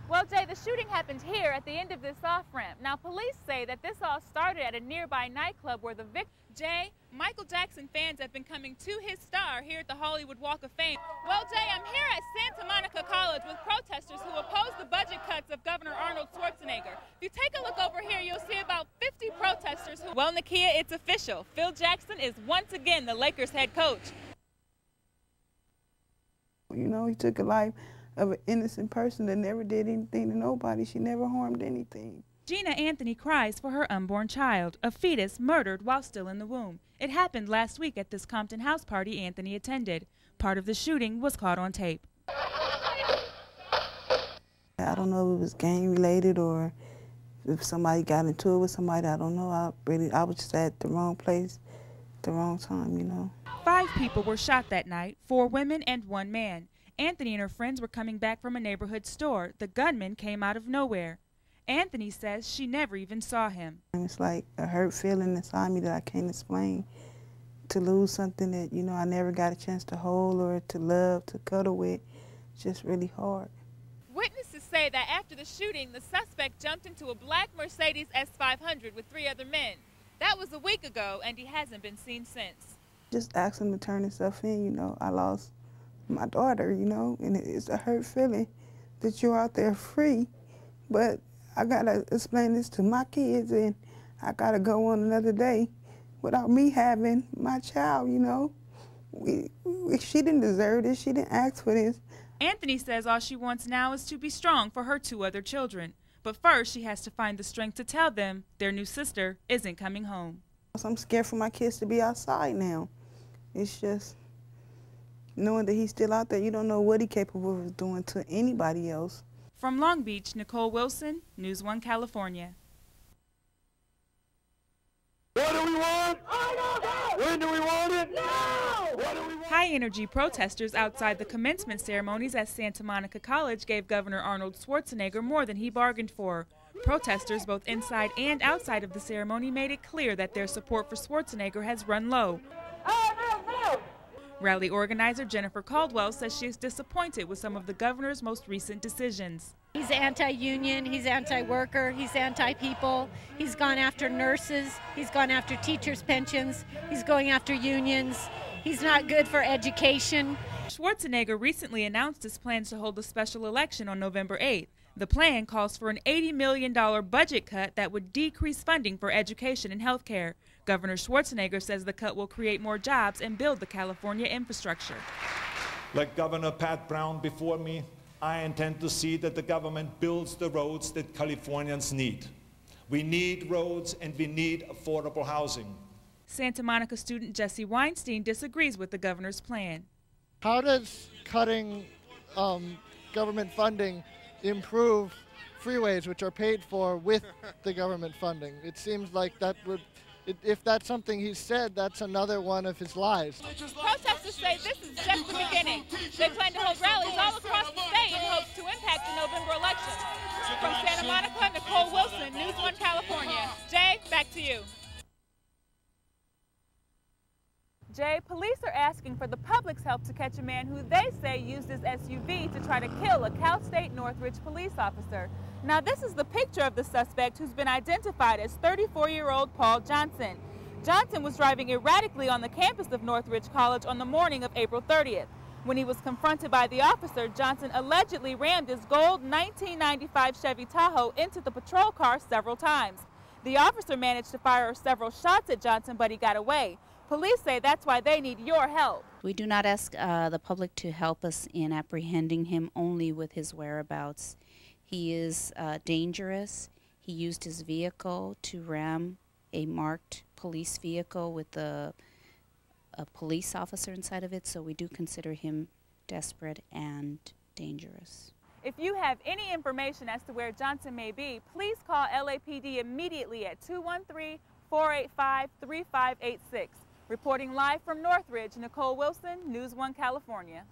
Well, Jay, the shooting happened here at the end of this off-ramp. Now, police say that this all started at a nearby nightclub where the victim... Jay, Michael Jackson fans have been coming to his star here at the Hollywood Walk of Fame. Well, Jay, I'm here at Santa Monica College with protesters who oppose the budget cuts of Governor Arnold Schwarzenegger. If you take a look over here, you'll see about 50 protesters who... Well, Nakia, it's official. Phil Jackson is once again the Lakers head coach. You know, he took a life of an innocent person that never did anything to nobody. She never harmed anything. Gina Anthony cries for her unborn child, a fetus murdered while still in the womb. It happened last week at this Compton house party Anthony attended. Part of the shooting was caught on tape. I don't know if it was gang related or if somebody got into it with somebody. I don't know. I was just at the wrong place at the wrong time, you know. 5 people were shot that night, 4 women and 1 man. Anthony and her friends were coming back from a neighborhood store. The gunman came out of nowhere. Anthony says she never even saw him. It's like a hurt feeling inside me that I can't explain. To lose something that, you know, I never got a chance to hold or to love, to cuddle with, it's just really hard. Witnesses say that after the shooting, the suspect jumped into a black Mercedes S500 with 3 other men. That was a week ago, and he hasn't been seen since. Just ask him to turn himself in, you know. I lost my daughter, you know, and it's a hurt feeling that you're out there free, but I gotta explain this to my kids, and I gotta go on another day without me having my child, you know. She didn't deserve this, she didn't ask for this. Anthony says all she wants now is to be strong for her 2 other children. But first, she has to find the strength to tell them their new sister isn't coming home. I'm scared for my kids to be outside now. It's just knowing that he's still out there, you don't know what he's capable of doing to anybody else. From Long Beach, Nicole Wilson, News 1 California. What do we want? When do we want it? Now! What do we want? High-energy protesters outside the commencement ceremonies at Santa Monica College gave Governor Arnold Schwarzenegger more than he bargained for. Protesters both inside and outside of the ceremony made it clear that their support for Schwarzenegger has run low. Rally organizer Jennifer Caldwell says she is disappointed with some of the governor's most recent decisions. He's anti-union, he's anti-worker, he's anti-people, he's gone after nurses, he's gone after teachers' pensions, he's going after unions, he's not good for education. Schwarzenegger recently announced his plans to hold a special election on November 8th. The plan calls for an $80 million budget cut that would decrease funding for education and health care. Governor Schwarzenegger says the cut will create more jobs and build the California infrastructure. Like Governor Pat Brown before me, I intend to see that the government builds the roads that Californians need. We need roads and we need affordable housing. Santa Monica student Jesse Weinstein disagrees with the governor's plan. How does cutting government funding improve freeways which are paid for with the government funding? It seems like that would, if that's something he said, that's another one of his lies. Protesters say this is just the beginning. They plan to hold rallies all across the state in hopes to impact the November election. From Santa Monica, Nicole Wilson, News 1 California. Jay, back to you. Jay, police are asking for the public's help to catch a man who they say used his SUV to try to kill a Cal State Northridge police officer. Now, this is the picture of the suspect who's been identified as 34-year-old Paul Johnson. Johnson was driving erratically on the campus of Northridge College on the morning of April 30th. When he was confronted by the officer, Johnson allegedly rammed his gold 1995 Chevy Tahoe into the patrol car several times. The officer managed to fire several shots at Johnson, but he got away. Police say that's why they need your help. We do not ask the public to help us in apprehending him, only with his whereabouts. He is dangerous. He used his vehicle to ram a marked police vehicle with a police officer inside of it, so we do consider him desperate and dangerous. If you have any information as to where Johnson may be, please call LAPD immediately at 213-485-3586. Reporting live from Northridge, Nicole Wilson, News 1 California.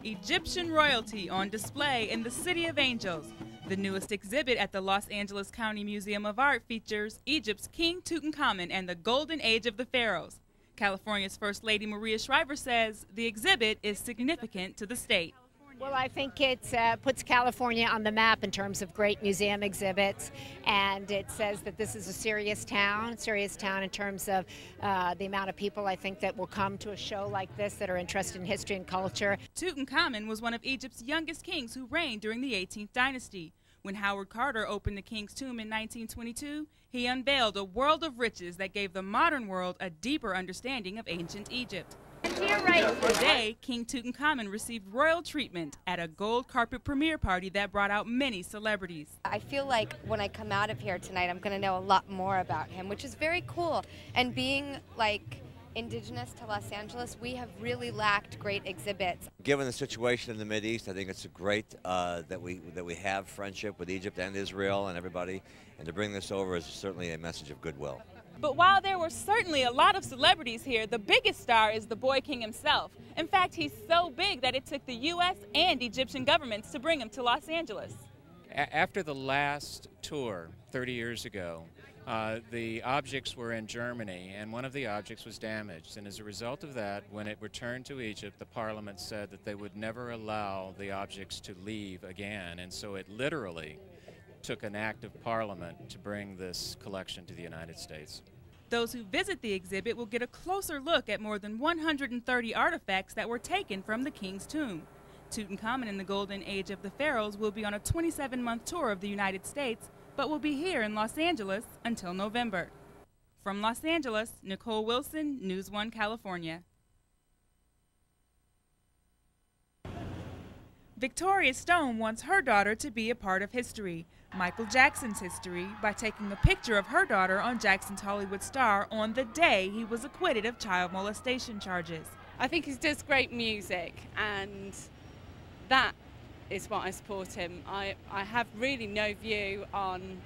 Egyptian royalty on display in the City of Angels. The newest exhibit at the Los Angeles County Museum of Art features Egypt's King Tutankhamun and the Golden Age of the Pharaohs. California's First Lady Maria Shriver says the exhibit is significant to the state. Well, I think it puts California on the map in terms of great museum exhibits, and it says that this is a serious town in terms of the amount of people I think that will come to a show like this that are interested in history and culture. Tutankhamun was one of Egypt's youngest kings who reigned during the 18th dynasty. When Howard Carter opened the king's tomb in 1922, he unveiled a world of riches that gave the modern world a deeper understanding of ancient Egypt. Today, King Tutankhamun received royal treatment at a gold carpet premiere party that brought out many celebrities. I feel like when I come out of here tonight, I'm going to know a lot more about him, which is very cool. And being like indigenous to Los Angeles, we have really lacked great exhibits. Given the situation in the Mideast, I think it's great that we have friendship with Egypt and Israel and everybody, and to bring this over is certainly a message of goodwill. But while there were certainly a lot of celebrities here, the biggest star is the boy king himself. In fact, he's so big that it took the U.S. and Egyptian governments to bring him to Los Angeles. After the last tour 30 years ago, the objects were in Germany, and one of the objects was damaged. And as a result of that, when it returned to Egypt, the parliament said that they would never allow the objects to leave again. And so it literally took an act of parliament to bring this collection to the United States. Those who visit the exhibit will get a closer look at more than 130 artifacts that were taken from the king's tomb. Tutankhamun in the golden age of the pharaohs will be on a 27-month tour of the United States, but will be here in Los Angeles until November. From Los Angeles, Nicole Wilson, News 1 California. Victoria Stone wants her daughter to be a part of history, Michael Jackson's history, by taking a picture of her daughter on Jackson's Hollywood Star on the day he was acquitted of child molestation charges. I think he does great music, and that is what I support him. I have really no view on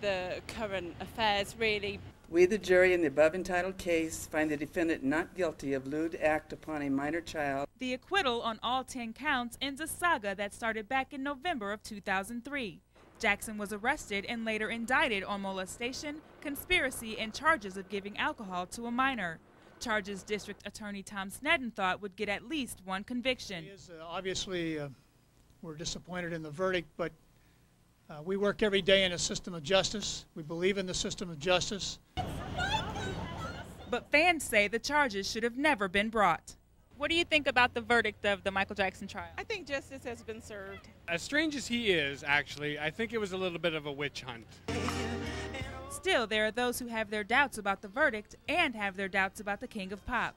the current affairs, really. We, the jury, in the above entitled case, find the defendant not guilty of lewd act upon a minor child. The acquittal on all 10 counts ends a saga that started back in November of 2003. Jackson was arrested and later indicted on molestation, conspiracy, and charges of giving alcohol to a minor. Charges District Attorney Tom Sneddon thought would get at least one conviction. Obviously, we're disappointed in the verdict, but we work every day in a system of justice. We believe in the system of justice. But fans say the charges should have never been brought. What do you think about the verdict of the Michael Jackson trial? I think justice has been served. As strange as he is, actually, I think it was a little bit of a witch hunt. Still, there are those who have their doubts about the verdict and have their doubts about the King of Pop.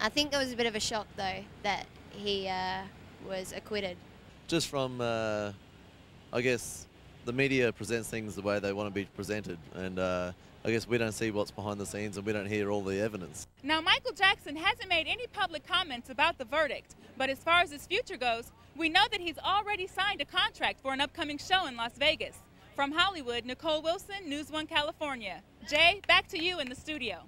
I think it was a bit of a shock, though, that he was acquitted. Just from, I guess, the media presents things the way they want to be presented, and I guess we don't see what's behind the scenes and we don't hear all the evidence. Now, Michael Jackson hasn't made any public comments about the verdict, but as far as his future goes, we know that he's already signed a contract for an upcoming show in Las Vegas. From Hollywood, Nicole Wilson, News 1 California. Jay, back to you in the studio.